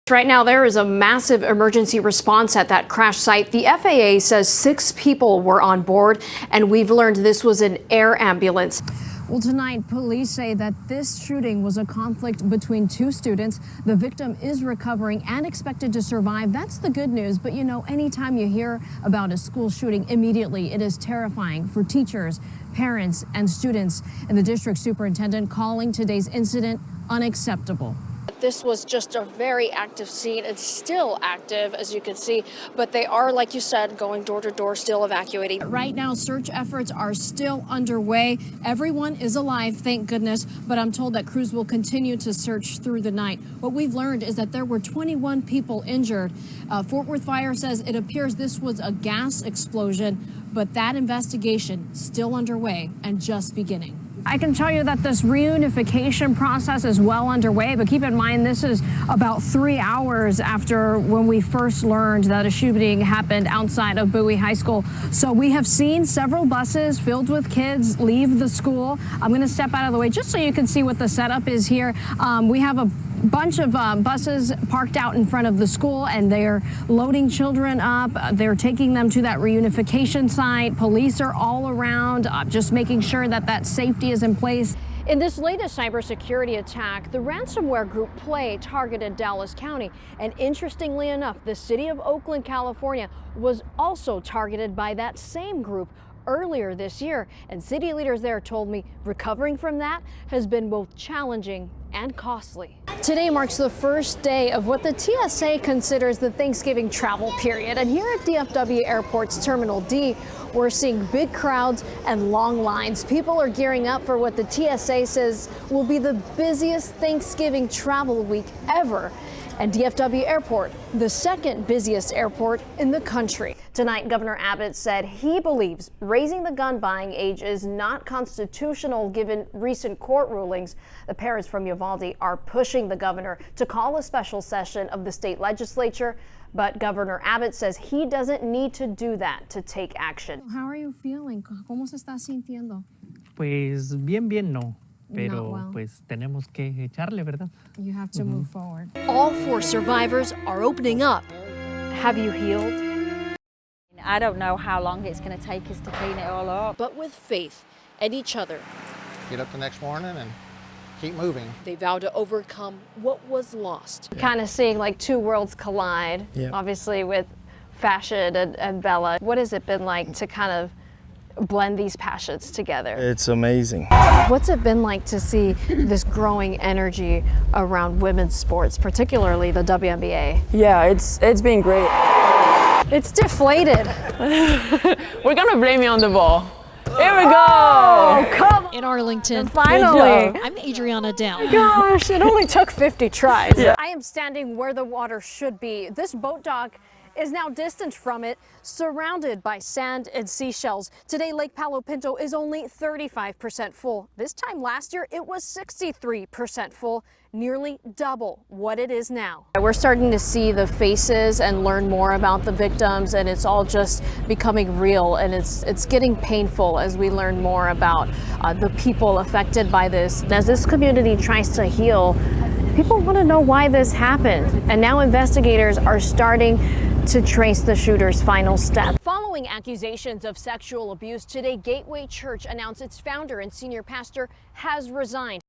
Right now, there is a massive emergency response at that crash site. The FAA says 6 people were on board, and we've learned this was an air ambulance. Well, tonight, police say that this shooting was a conflict between 2 students. The victim is recovering and expected to survive. That's the good news. But, you know, anytime you hear about a school shooting, immediately it is terrifying for teachers, parents, and students. And the district superintendent calling today's incident unacceptable. This was just a very active scene. It's still active, as you can see, but they are, like you said, going door to door, still evacuating. Right now, search efforts are still underway. Everyone is alive, thank goodness, but I'm told that crews will continue to search through the night. What we've learned is that there were 21 people injured. Fort Worth Fire says it appears this was a gas explosion, but that investigation still underway and just beginning. I can tell you that this reunification process is well underway, but keep in mind this is about 3 hours after when we first learned that a shooting happened outside of Bowie High School. So we have seen several buses filled with kids leave the school. I'm going to step out of the way just so you can see what the setup is here. We have a bunch of buses parked out in front of the school, and they're loading children up. They're taking them to that reunification site. Police are all around, just making sure that that safety is in place. In this latest cybersecurity attack, the ransomware group Play targeted Dallas County. And interestingly enough, the city of Oakland, California was also targeted by that same group earlier this year. And city leaders there told me recovering from that has been both challenging and costly. Today marks the first day of what the TSA considers the Thanksgiving travel period. And here at DFW Airport's Terminal D, we're seeing big crowds and long lines. People are gearing up for what the TSA says will be the busiest Thanksgiving travel week ever. And DFW Airport, the second busiest airport in the country. Tonight, Governor Abbott said he believes raising the gun buying age is not constitutional given recent court rulings. The parents from Uvalde are pushing the governor to call a special session of the state legislature, but Governor Abbott says he doesn't need to do that to take action. How are you feeling? ¿Cómo se está sintiendo? Pues bien no. Pero pues tenemos que echarle, ¿verdad? You have to move forward. All 4 survivors are opening up. Have you healed? I don't know how long it's going to take us to clean it all up. But with faith and each other, get up the next morning and keep moving. They vow to overcome what was lost. Kind of seeing like 2 worlds collide, obviously with fashion and Bella. What has it been like to kind of blend these passions together? It's amazing. What's it been like to see this growing energy around women's sports, particularly the WNBA? Yeah, it's been great. It's deflated. We're gonna blame you on the ball. Here we go! Oh, come on. In Arlington. Finally. I'm Adriana De Alba. Gosh, it only took 50 tries. Yeah. I am standing where the water should be. This boat dock is now distant from it, surrounded by sand and seashells. Today, Lake Palo Pinto is only 35% full. This time last year, it was 63% full, nearly double what it is now. We're starting to see the faces and learn more about the victims, and it's all just becoming real, and it's getting painful as we learn more about the people affected by this. As this community tries to heal, people want to know why this happened, and now investigators are starting to trace the shooter's final step. Following accusations of sexual abuse, today Gateway Church announced its founder and senior pastor has resigned.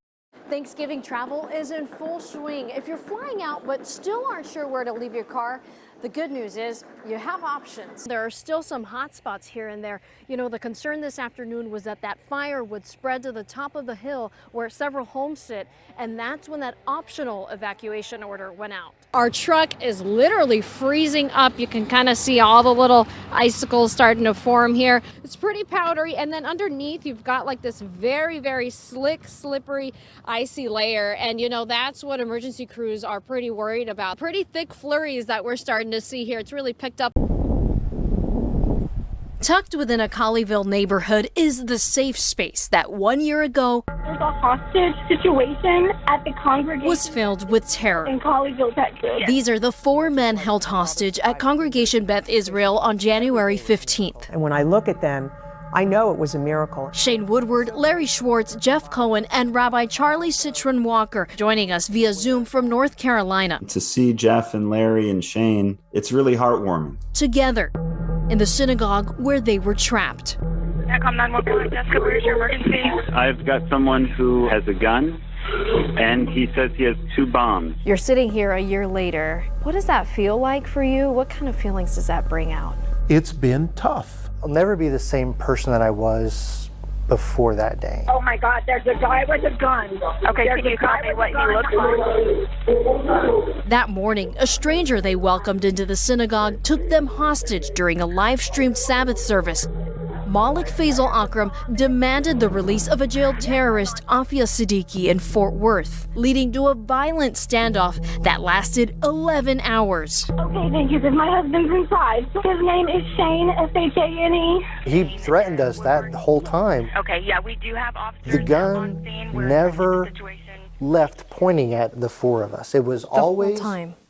Thanksgiving travel is in full swing. If you're flying out but still aren't sure where to leave your car, the good news is you have options. There are still some hot spots here and there. You know, the concern this afternoon was that fire would spread to the top of the hill where several homes sit, and that's when that optional evacuation order went out. Our truck is literally freezing up. You can kind of see all the little icicles starting to form here. It's pretty powdery, and then underneath you've got like this very, very slick, slippery, icy layer, and you know, that's what emergency crews are pretty worried about. Pretty thick flurries that we're starting to see here. It's really picked up. Tucked within a Colleyville neighborhood is the safe space that 1 year ago there's a hostage situation at the congregation was filled with terror in Colleyville, Texas. These are the 4 men held hostage at Congregation Beth Israel on January 15th. And when I look at them, I know it was a miracle. Shane Woodward, Larry Schwartz, Jeff Cohen, and Rabbi Charlie Citron Walker joining us via Zoom from North Carolina. To see Jeff and Larry and Shane, it's really heartwarming. Together in the synagogue where they were trapped. Echo 911, Jessica, where's your emergency? I've got someone who has a gun, and he says he has 2 bombs. You're sitting here a year later. What does that feel like for you? What kind of feelings does that bring out? It's been tough. I'll never be the same person that I was before that day. Oh my God, there's a guy with a gun. Okay, can you tell me what he looks like? That morning, a stranger they welcomed into the synagogue took them hostage during a live-streamed Sabbath service. Malik Faisal Akram demanded the release of a jailed terrorist, Afia Siddiqui, in Fort Worth, leading to a violent standoff that lasted 11 hours. Okay, thank you, because my husband's inside. His name is Shane, S-H-A-N-E. He threatened us that whole time. Okay, yeah, we do have officers. The gun never left pointing at the 4 of us. It was always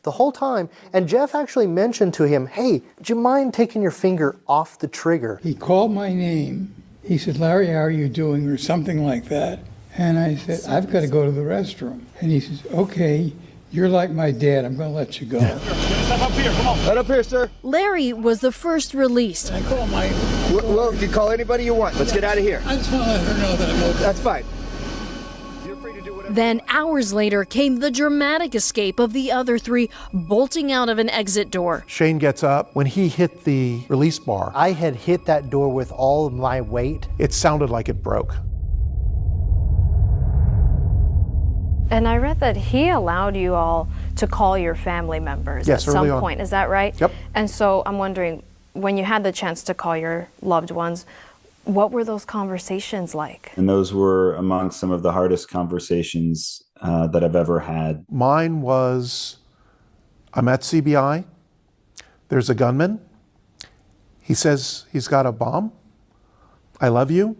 the whole time. And Jeff actually mentioned to him, hey, do you mind taking your finger off the trigger? He called my name. He said, Larry, how are you doing? Or something like that. And I said, I've got to go to the restroom. And he says, okay, you're like my dad. I'm going to let you go. Step up here. Come on. Right up here, sir. Larry was the first released. I call my... Well, you call anybody you want. Let's get out of here. I just want to let her know that I'm okay. That's fine. Then, hours later, came the dramatic escape of the other 3 bolting out of an exit door. Shane gets up. When he hit the release bar, I had hit that door with all of my weight. it sounded like it broke. And I read that he allowed you all to call your family members Yes, at some early on. point. Is that right? Yep. And so I'm wondering, when you had the chance to call your loved ones, what were those conversations like? And those were among some of the hardest conversations that I've ever had. Mine was, I'm at CBI. There's a gunman. He says he's got a bomb. I love you.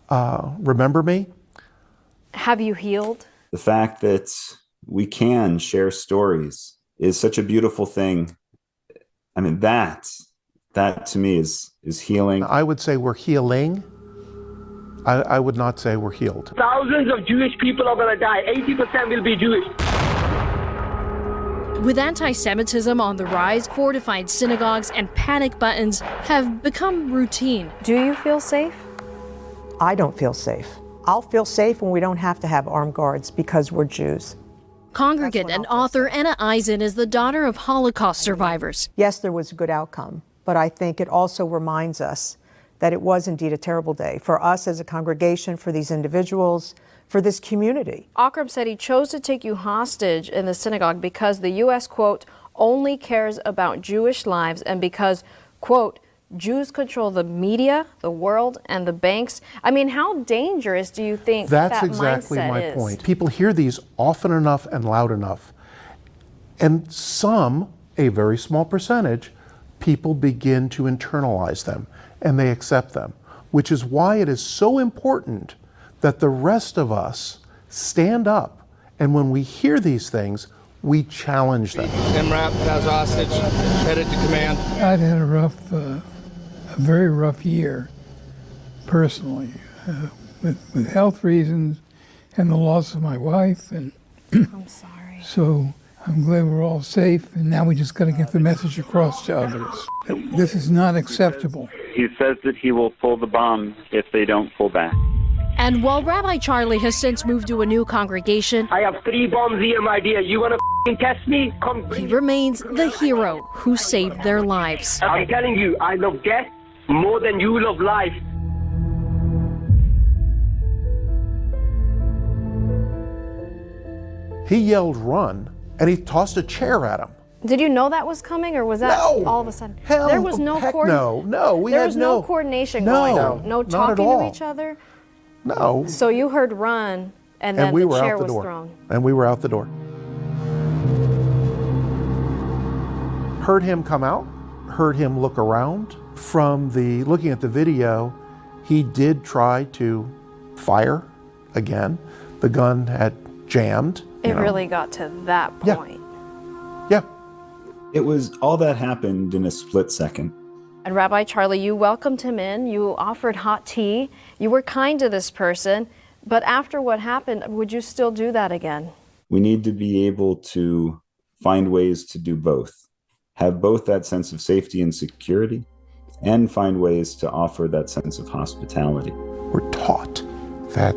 Remember me. Have you healed? The fact that we can share stories is such a beautiful thing. I mean, that to me is healing. I would say we're healing. I would not say we're healed. Thousands of Jewish people are going to die. 80% will be Jewish. With anti-Semitism on the rise, fortified synagogues and panic buttons have become routine. Do you feel safe? I don't feel safe. I'll feel safe when we don't have to have armed guards because we're Jews. Congregant and author Anna Eisen is the daughter of Holocaust survivors. Yes, there was a good outcome, but I think it also reminds us that it was indeed a terrible day for us as a congregation, for these individuals, for this community. Akram said he chose to take you hostage in the synagogue because the U.S., quote, only cares about Jewish lives and because, quote, Jews control the media, the world, and the banks. I mean, how dangerous do you think That's that exactly mindset my is? point. People hear these often enough and loud enough. And some, a very small percentage, people begin to internalize them and they accept them, which is why it is so important that the rest of us stand up and when we hear these things, we challenge them. MRAP has hostage, headed to command. I'd had a very rough year, personally, with health reasons and the loss of my wife. And I'm sorry. So I'm glad we're all safe, and now we just got to get the message across to others. This is not acceptable. He says that he will pull the bomb if they don't pull back. And while Rabbi Charlie has since moved to a new congregation, I have 3 bombs here, my dear. You want to test me? Come. he remains the hero who saved their lives. I'm telling you, I love death more than you love life. He yelled, run, and he tossed a chair at him. Did you know that was coming, or was that No. all of a sudden? Hell, there was no heck coordination. no. There was no coordination going on. No not at talking to all. each other. No. So you heard run, and then we the were chair out the was door. thrown. And we were out the door. Heard him come out, heard him look around. From looking at the video, he did try to fire again. The gun had jammed. It really got to that point. Yeah. It was all that happened in a split second. And Rabbi Charlie, you welcomed him in, you offered hot tea, you were kind to this person, but after what happened, would you still do that again? We need to be able to find ways to do both, have both that sense of safety and security, and find ways to offer that sense of hospitality. We're taught that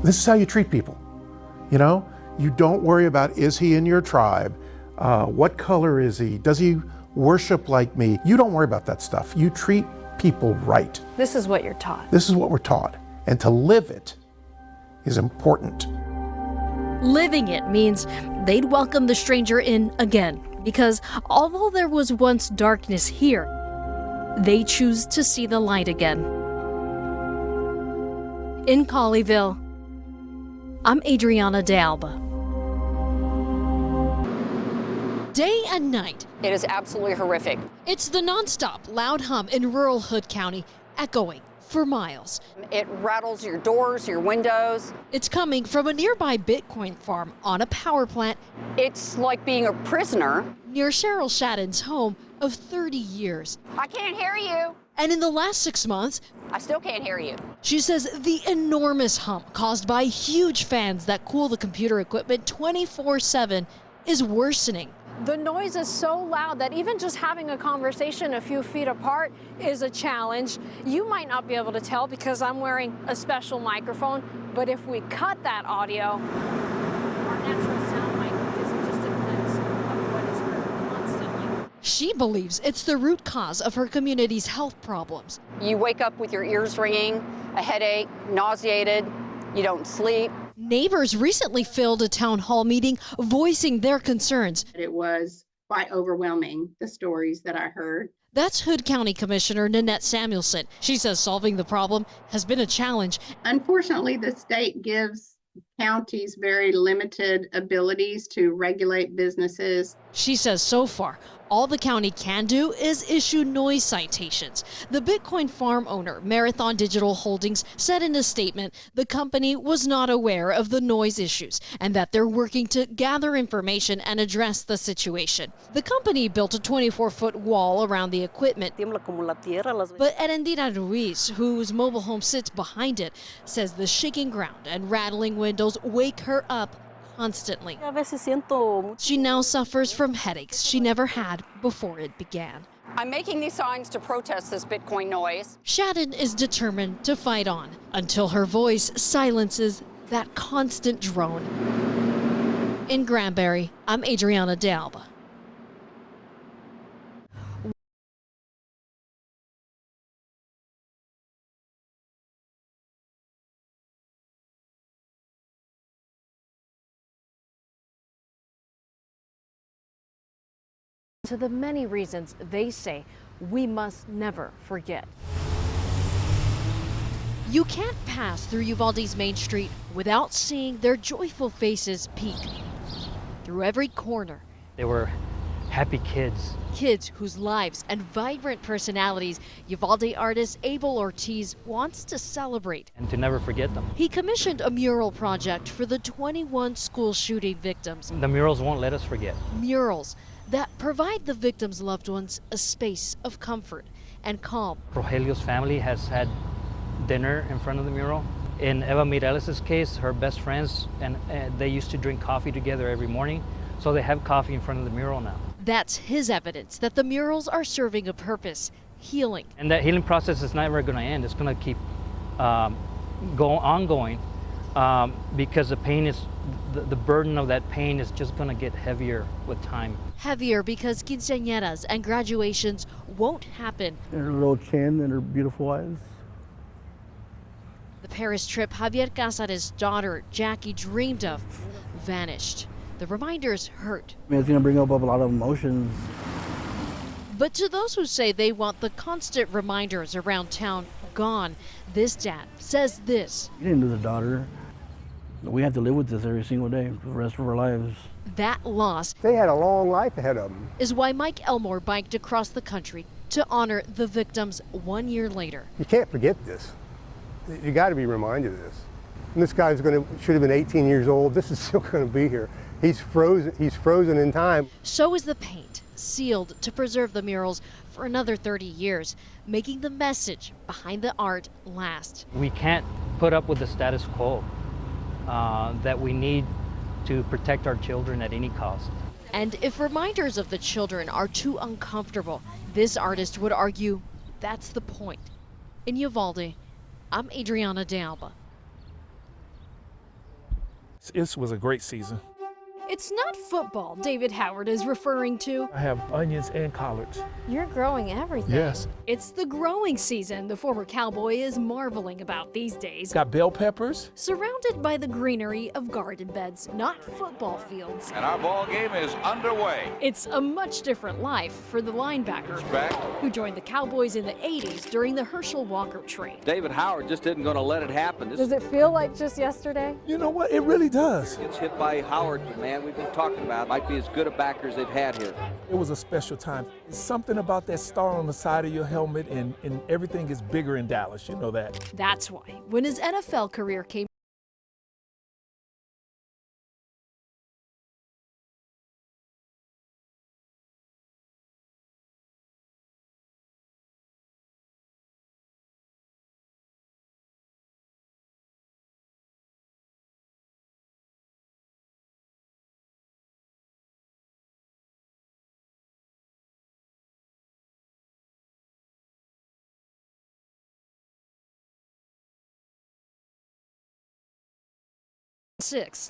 this is how you treat people. You know, you don't worry about, is he in your tribe? What color is he? Does he worship like me? You don't worry about that stuff. You treat people right. This is what you're taught. This is what we're taught. And to live it is important. Living it means they'd welcome the stranger in again, because although there was once darkness here, they choose to see the light again. In Colleyville, I'm Adriana De Alba. Day and night. It is absolutely horrific. It's the nonstop loud hum in rural Hood County, echoing for miles. It rattles your doors, your windows. It's coming from a nearby Bitcoin farm on a power plant. It's like being a prisoner. Near Cheryl Shadden's home of 30 years. I can't hear you. And in the last 6 months, I still can't hear you. She says the enormous hum caused by huge fans that cool the computer equipment 24/7 is worsening. The noise is so loud that even just having a conversation a few feet apart is a challenge. You might not be able to tell because I'm wearing a special microphone, but if we cut that audio, our natural sound mic isn't just a glimpse of what is heard constantly. She believes it's the root cause of her community's health problems. You wake up with your ears ringing, a headache, nauseated, you don't sleep. Neighbors recently filled a town hall meeting voicing their concerns. It was quite overwhelming, the stories that I heard. That's Hood County Commissioner Nanette Samuelson. She says solving the problem has been a challenge. Unfortunately, the state gives counties very limited abilities to regulate businesses. She says so far, all the county can do is issue noise citations. The Bitcoin farm owner, Marathon Digital Holdings, said in a statement the company was not aware of the noise issues and that they're working to gather information and address the situation. The company built a 24-foot wall around the equipment. But Erendira Ruiz, whose mobile home sits behind it, says the shaking ground and rattling windows wake her up constantly. She now suffers from headaches she never had before it began. I'm making these signs to protest this Bitcoin noise. Shadden is determined to fight on until her voice silences that constant drone. In Granbury, I'm Adriana De Alba. To the many reasons they say we must never forget. You can't pass through Uvalde's Main Street without seeing their joyful faces peek through every corner. They were happy kids. Kids whose lives and vibrant personalities Uvalde artist Abel Ortiz wants to celebrate. And to never forget them. He commissioned a mural project for the 21 school shooting victims. The murals won't let us forget. Murals that provide the victims' loved ones a space of comfort and calm. Rogelio's family has had dinner in front of the mural. In Eva Mireles' case, her best friends, and they used to drink coffee together every morning, so they have coffee in front of the mural now. That's his evidence that the murals are serving a purpose, healing. And that healing process is never going to end. It's going to keep ongoing because the pain is, the burden of that pain is just going to get heavier with time. Heavier because quinceañeras and graduations won't happen. And her little chin and her beautiful eyes. The Paris trip Javier Casares' daughter, Jackie, dreamed of vanished. The reminders hurt. I mean, it's going to bring up a lot of emotions. But to those who say they want the constant reminders around town gone, this dad says this. You didn't lose a daughter. We have to live with this every single day for the rest of our lives. That loss. They had a long life ahead of them. Is why Mike Elmore biked across the country to honor the victims 1 year later. You can't forget this. You got to be reminded of this. And this guy's should have been 18 years old. This is still going to be here. He's frozen in time. So is the paint, sealed to preserve the murals for another 30 years, making the message behind the art last. We can't put up with the status quo, that we need to protect our children at any cost. And if reminders of the children are too uncomfortable, this artist would argue that's the point. In Uvalde, I'm Adriana De Alba. This was a great season. It's not football David Howard is referring to. I have onions and collards. You're growing everything. Yes. It's the growing season the former cowboy is marveling about these days. Got bell peppers. Surrounded by the greenery of garden beds, not football fields. And our ball game is underway. It's a much different life for the linebacker who joined the Cowboys in the 80s during the Herschel Walker trade. David Howard just isn't going to let it happen. Does it feel like just yesterday? You know what? It really does. Gets hit by Howard, man. We've been talking about might be as good a backer as they've had here. It was a special time. It's something about that star on the side of your helmet, and everything is bigger in Dallas. You know that. That's why when his NFL career came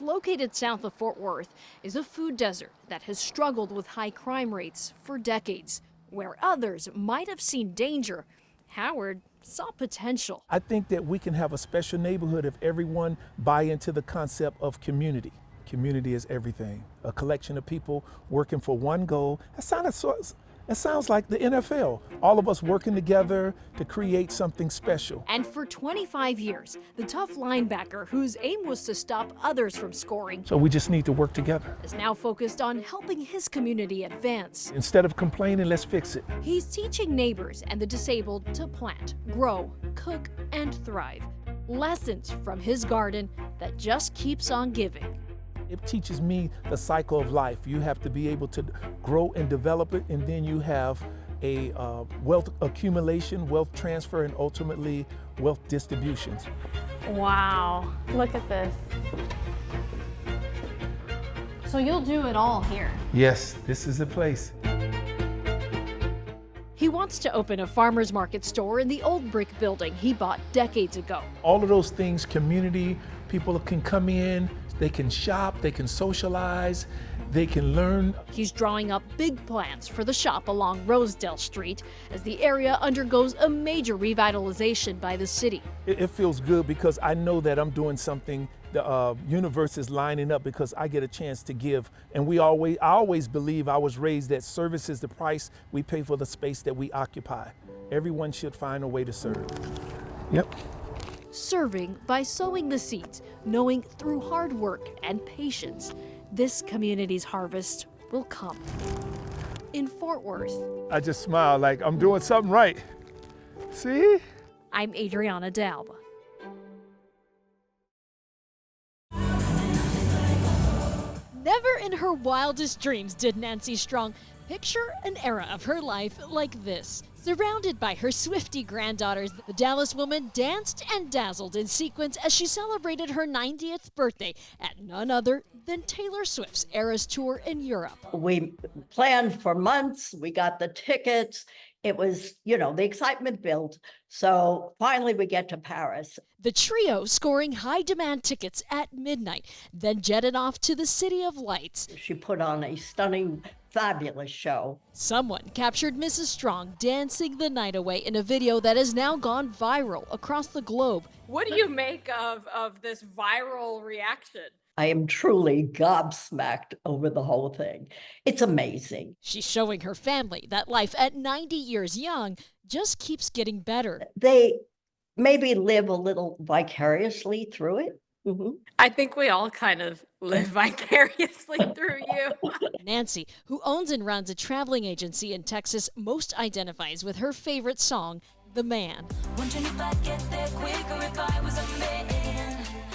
located south of Fort Worth, is a food desert that has struggled with high crime rates for decades. Where others might have seen danger, Howard saw potential. I think that we can have a special neighborhood if everyone buy into the concept of community. Community is everything. A collection of people working for one goal. It sounds like the NFL. All of us working together to create something special. And for 25 years, the tough linebacker whose aim was to stop others from scoring. So we just need to work together. Is now focused on helping his community advance. Instead of complaining, let's fix it. He's teaching neighbors and the disabled to plant, grow, cook, and thrive. Lessons from his garden that just keeps on giving. It teaches me the cycle of life. You have to be able to grow and develop it, and then you have a wealth accumulation, wealth transfer, and ultimately wealth distributions. Wow, look at this. So you'll do it all here? Yes, this is the place. He wants to open a farmer's market store in the old brick building he bought decades ago. All of those things, community, people can come in, they can shop, they can socialize, they can learn. He's drawing up big plans for the shop along Rosedale Street as the area undergoes a major revitalization by the city. It feels good because I know that I'm doing something. The universe is lining up because I get a chance to give. And I always believe, I was raised that service is the price we pay for the space that we occupy. Everyone should find a way to serve. Yep. Serving by sowing the seeds, knowing through hard work and patience, this community's harvest will come. In Fort Worth, I just smile like I'm doing something right. See? I'm Adriana De Alba. Never in her wildest dreams did Nancy Strong picture an era of her life like this. Surrounded by her Swiftie granddaughters, the Dallas woman danced and dazzled in sequence as she celebrated her 90th birthday at none other than Taylor Swift's Eras Tour in Europe. We planned for months, we got the tickets. It was, the excitement built. So finally we get to Paris. The trio scoring high demand tickets at midnight, then jetted off to the City of Lights. She put on a stunning, fabulous show. Someone captured Mrs. Strong dancing the night away in a video that has now gone viral across the globe. What do you make of this viral reaction? I am truly gobsmacked over the whole thing. It's amazing. She's showing her family that life at 90 years young just keeps getting better. They maybe live a little vicariously through it. Mm-hmm. I think we all kind of live vicariously through you. Nancy, who owns and runs a traveling agency in Texas, most identifies with her favorite song, The Man. Wondering if I'd get there quicker if I was a man.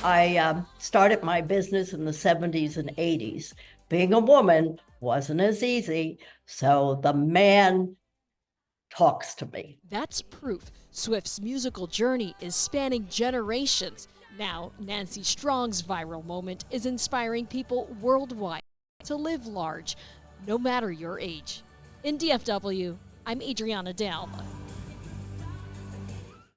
I started my business in the 70s and 80s. Being a woman wasn't as easy, so the man talks to me. That's proof Swift's musical journey is spanning generations. Now, Nancy Strong's viral moment is inspiring people worldwide to live large, no matter your age. In DFW, I'm Adriana De Alba.